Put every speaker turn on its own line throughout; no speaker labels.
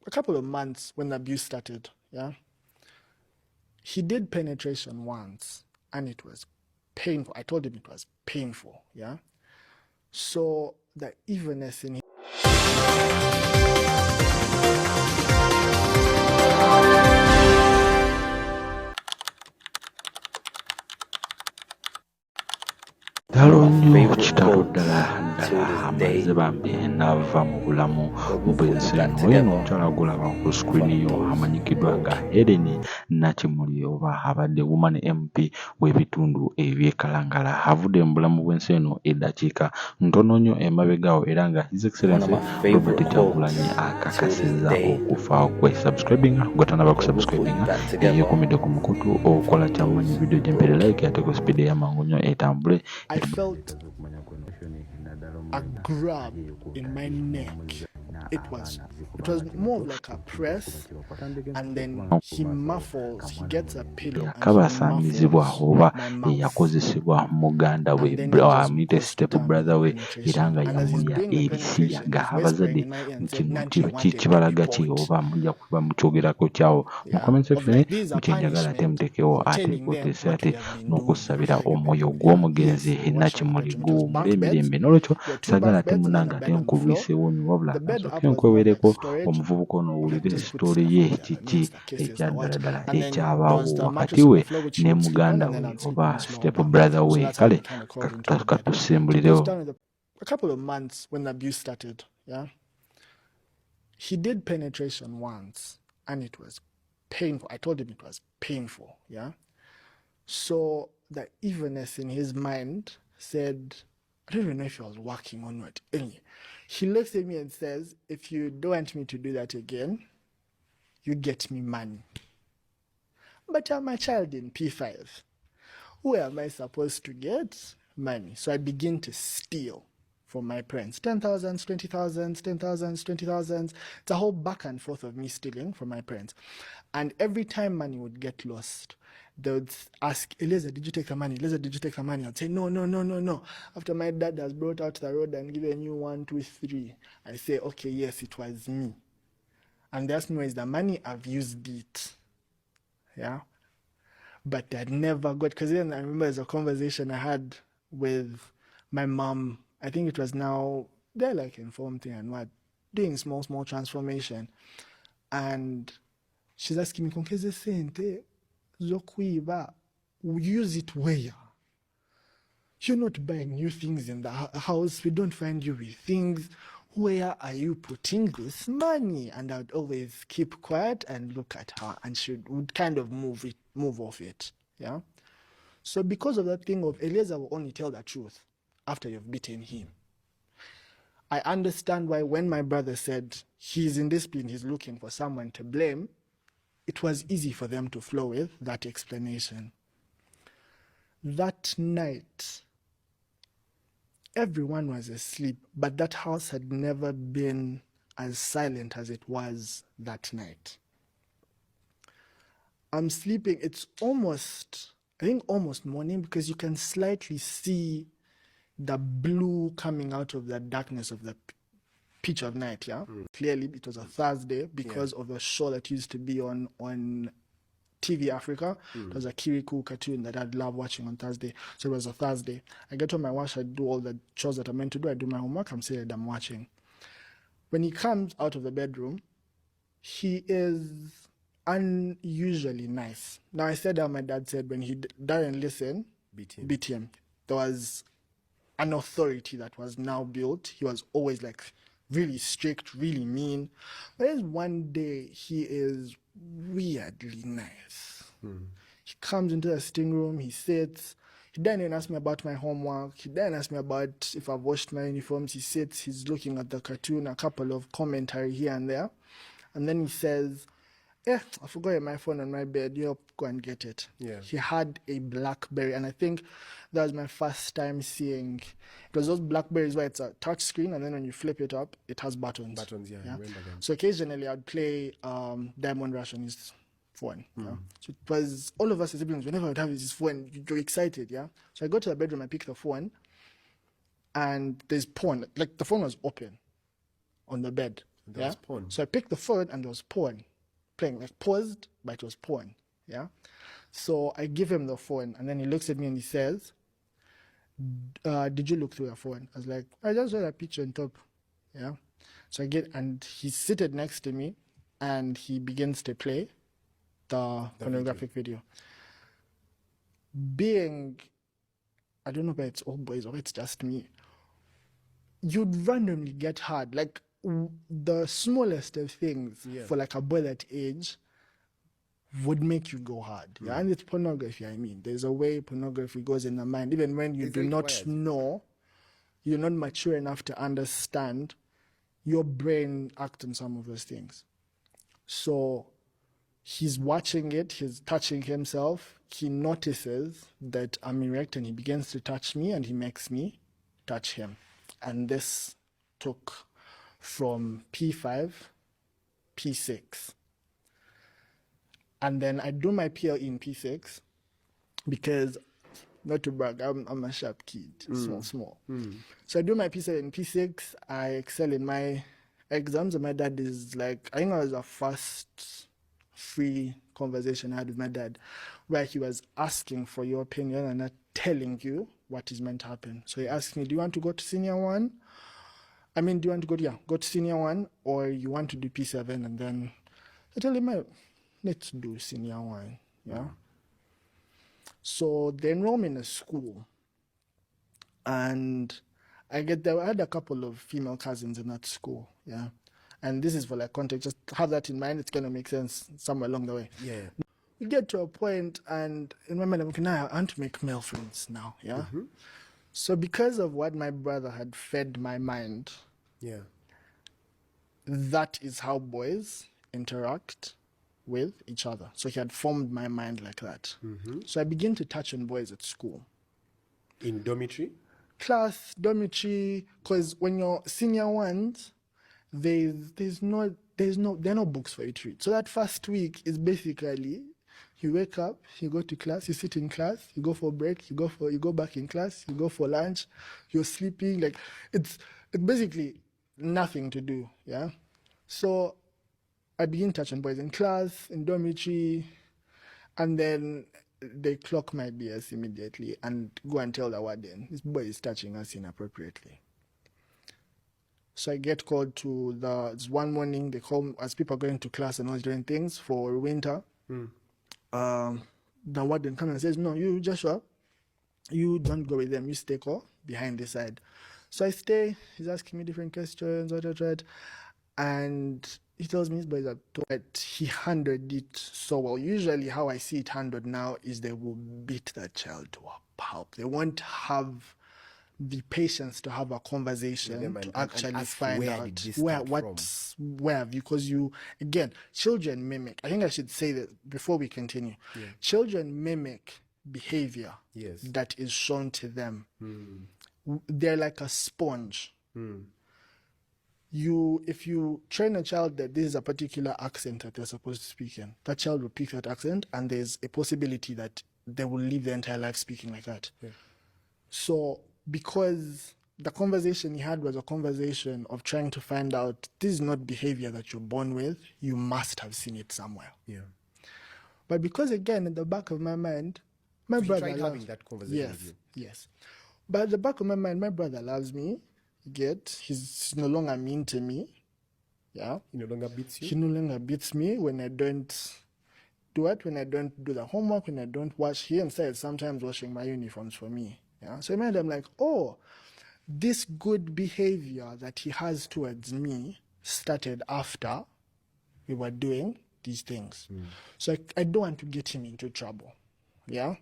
a couple of months when the abuse started, he did penetration once and it was painful. I told him it was painful, So the evenness in
Kitalo kitalo ddala amazze bambi n'ava mu bulamu bw'ensi eno. Oyo omukyala gulaba ku screen yo amanyikiddwa nga Helen Nakimuli oba abadde woman MP w'ebitundu eby'eKalangala avudde mu bulamu bw'ensi eno eddakiika ntono nnyo emabegaawo era nga His Excellency Robert Kyagulanyi akakasizza okufa kwe. Subscribinga gwetanaba ku subscribinga yeekomedde ku mukutu okola kyamanyi video gyempere like ate ku speed y'amangu nnyo etambule.
I felt a grab in my neck. It was more like a press, and then he muffles, he gets a pillow
yakabasangizibwa oba yakozesebwa muganda we amuyite step brother we era nga yamulya ebisiyaga. Abazadde kibalaga ki oba mujja kuba mukyogerako kyawo mu comment section mukyenjagala ate mutekewo ate kotesa ate n'okusabira omwoyo gw'omugenzi Nakimuli guwumule emirembe. N'olwekyo sagala ate munanga ate nkulwiseewo nnyo wabula nkwewereko omuvubuka ono owulire sitori ye kiki ekyaddala ekyabaawo wakati we ne muganda we oba step brother we. Kale katusembulirewo.
A couple of months when the abuse started, he did penetration once and it was painful. I told him it was painful, So the evenness in his mind said, I don't even know if he was working on it. Anyway, he looks at me and says, if you don't want me to do that again, you get me money. But I'm a child in P5. Where am I supposed to get money? So I begin to steal from my parents. 10,000, 20,000, 10,000, 20,000. It's a whole back and forth of me stealing from my parents. And every time money would get lost, they would ask, Eliza, did you take the money? Eliza, did you take the money? I'd say, no. After my dad has brought out the road and given you 1, 2, 3, I say, okay, yes, it was me. And they ask me, where is the money? I've used it. But I'd never got, because then I remember there's a conversation I had with my mom. I think it was now, they're like Confronting and what, doing small transformation. And she's asking me, Konkeze sente, zokwiba, use it where? You're not buying new things in the house. We don't find you with things. Where are you putting this money? And I would always keep quiet and look at her, and she would kind of move off it. So because of that thing of Eliezer will only tell the truth after you've beaten him. I understand why when my brother said he's in discipline, he's looking for someone to blame, it was easy for them to flow with that explanation. That night, everyone was asleep, but that house had never been as silent as it was that night. I'm sleeping, it's almost morning, because you can slightly see the blue coming out of the darkness of the pitch of night, Clearly, it was a Thursday because of a show that used to be on TV Africa. It was a Kirikou cartoon that I'd love watching on Thursday. So it was a Thursday. I get on my watch, I do all the chores that I'm meant to do. I do my homework, I'm saying I'm watching. When he comes out of the bedroom, he is unusually nice. Now, I said how my dad said when he didn't listen, beat him. There was an authority that was now built. He was always like really strict, really mean. But then one day, he is weirdly nice. He comes into the sitting room, he sits. He didn't even ask me about my homework. He didn't ask me about if I've washed my uniforms. He sits, he's looking at the cartoon, a couple of commentary here and there. And then he says, I forgot my phone on my bed. You go and get it. He had a BlackBerry, and I think that was my first time seeing. It was those BlackBerries where it's a touch screen, and then when you flip it up, it has buttons. I remember them. So occasionally I'd play Diamond Rush on his phone. So it was all of us as siblings. Whenever I'd have his phone, you're excited. So I go to the bedroom, I pick the phone, and there's porn. Like the phone was open on the bed. Yeah. So I picked the phone and there was porn playing, like paused, but it was porn. Yeah. So I give him the phone and then he looks at me and he says, did you look through your phone? I was like, I just saw that picture on top. Yeah. So I get, and he's seated next to me and he begins to play the pornographic video. Being, I don't know if it's all boys or it's just me, you'd randomly get hard. Like the smallest of things for like a boy that age would make you go hard. Yeah, and it's pornography. I mean, there's a way pornography goes in the mind, even when you do not know, you're not mature enough to understand. Your brain acts on some of those things. So he's watching it. He's touching himself. He notices that I'm erect, and he begins to touch me, and he makes me touch him. And this took from P5, P6. And then I do my PL in P6 because, not to brag, I'm a sharp kid, small. So I do my P7 in P6. I excel in my exams, and my dad is like, I think I was the first free conversation I had with my dad where he was asking for your opinion and not telling you what is meant to happen. So he asked me, do you want to go to senior one? I mean, do you want to go to senior one, or you want to do P7? And then I tell him, let's do senior one, yeah? So they enroll me in a school, and I had a couple of female cousins in that school, yeah? And this is for like context, just have that in mind, it's gonna make sense somewhere along the way.
Yeah.
We get to a point, and in my mind, I'm like, I want to make male friends now, yeah? So because of what my brother had fed my mind, that is how boys interact with each other. So he had formed my mind like that. So I begin to touch on boys at school.
In dormitory?
Class, dormitory, because when you're senior ones, there are no books for you to read. So that first week is basically you wake up, you go to class, you sit in class, you go for a break, you go back in class, you go for lunch, you're sleeping. Like it's basically nothing to do. Yeah. So I begin touching boys in class, in dormitory, and then they clock my BS immediately and go and tell the warden, this boy is touching us inappropriately. So I get called to it's one morning, they call as people are going to class and all doing things for winter. The warden comes and says, no, you Joshua, you don't go with them, you stay behind the side. So I stay, he's asking me different questions, and he tells me his boys are but he handled it so well. Usually how I see it handled now is they will beat that child to a pulp. They won't have the patience to have a conversation to actually find out where, because children mimic. I think I should say that before we continue. Children mimic behavior that is shown to them. They're like a sponge. If you train a child that this is a particular accent that they're supposed to speak in, that child will pick that accent, and there's a possibility that they will live their entire life speaking like that. So because the conversation he had was a conversation of trying to find out, this is not behavior that you're born with, you must have seen it somewhere. But because again, in the back of my mind, my brother
tried having that conversation with you.
Yes. But at the back of my mind, my brother loves me. He's no longer mean to me. Yeah.
He no longer beats you?
He no longer beats me when I don't do it, when I don't do the homework, when I don't wash. He himself sometimes washing my uniforms for me. Yeah. So I'm like, oh, this good behavior that he has towards me started after we were doing these things. So I don't want to get him into trouble. Yeah.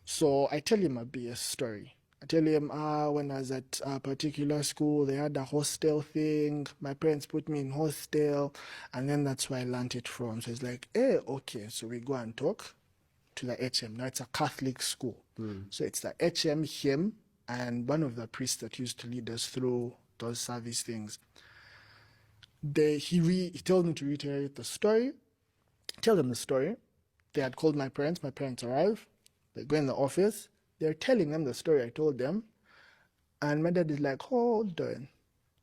So I tell him a BS story. I tell him, when I was at a particular school, they had a hostel thing. My parents put me in hostel, and then that's where I learned it from. So it's like, okay. So we go and talk to the HM. Now it's a Catholic school. So it's the HM, him, and one of the priests that used to lead us through those service things. He told me to reiterate the story. Tell them the story. They had called my parents. My parents arrive. They go in the office. They're telling them the story I told them. And my dad is like, hold on.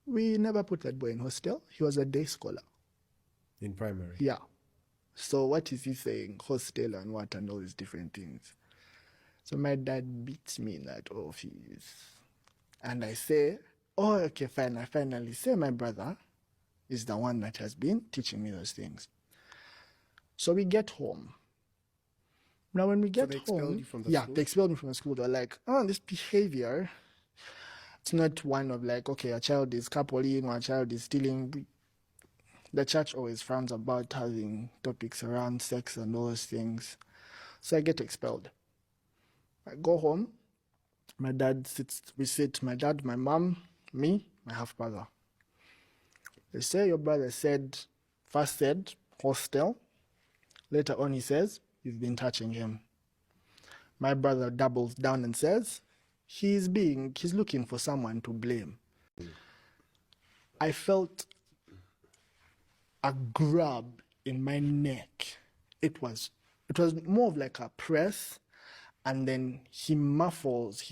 We never put that boy in hostel. He was a day scholar.
In primary?
Yeah. So what is he saying? Hostel and what and all these different things. So my dad beats me in that office. And I say, oh, okay, fine. I finally say my brother is the one that has been teaching me those things. So we get home. Now when we get
they
home,
expelled you from the school?
they expelled me from the school. They're like, oh, this behavior, it's not one of like, okay, a child is coupling or a child is stealing. The church always frowns about having topics around sex and all those things. So I get expelled. I go home. My dad sits, we sit, my dad, my mom, me, my half brother. They say your brother first said hostel. Later on he says, you've been touching him. My brother doubles down and says, he's looking for someone to blame. I felt a grab in my neck. It was more of like a press, and then he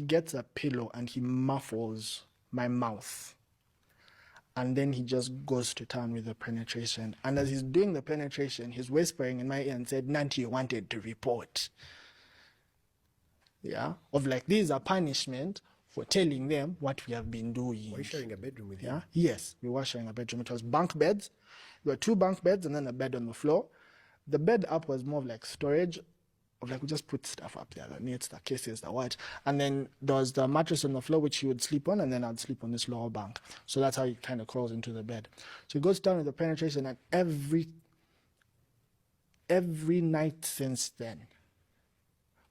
gets a pillow and he muffles my mouth. And then he just goes to town with the penetration. And as he's doing the penetration, he's whispering in my ear and said, Nanti, you wanted to report. Yeah, of like, this is a punishment for telling them what we have been doing.
Were you sharing a bedroom with him?
Yeah, yes, we were sharing a bedroom. It was bunk beds. There were 2 bunk beds and then a bed on the floor. The bed up was more of like storage, of like we just put stuff up there, the nets, the cases, the what. And then there was the mattress on the floor which he would sleep on, and then I'd sleep on this lower bunk. So that's how he kind of crawls into the bed. So he goes down with the penetration, and every night since then,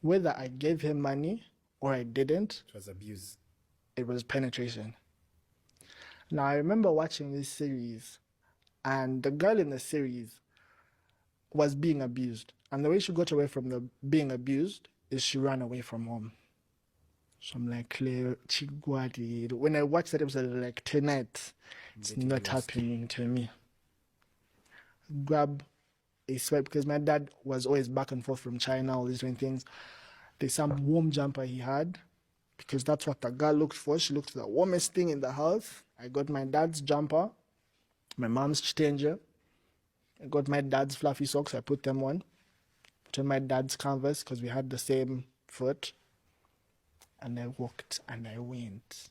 whether I gave him money or I didn't,
It was abuse.
it was penetration. Now I remember watching this series, and the girl in the series was being abused. And the way she got away from the being abused is she ran away from home. So I'm like, Chigwadi. When I watched that episode, like, tonight, it's not happening to me. Grab a sweat, because my dad was always back and forth from China, all these different things. There's some warm jumper he had, because that's what the girl looked for. She looked for the warmest thing in the house. I got my dad's jumper, my mom's changer. I got my dad's fluffy socks. I put them on. Put on my dad's canvas because we had the same foot. And I walked and I went.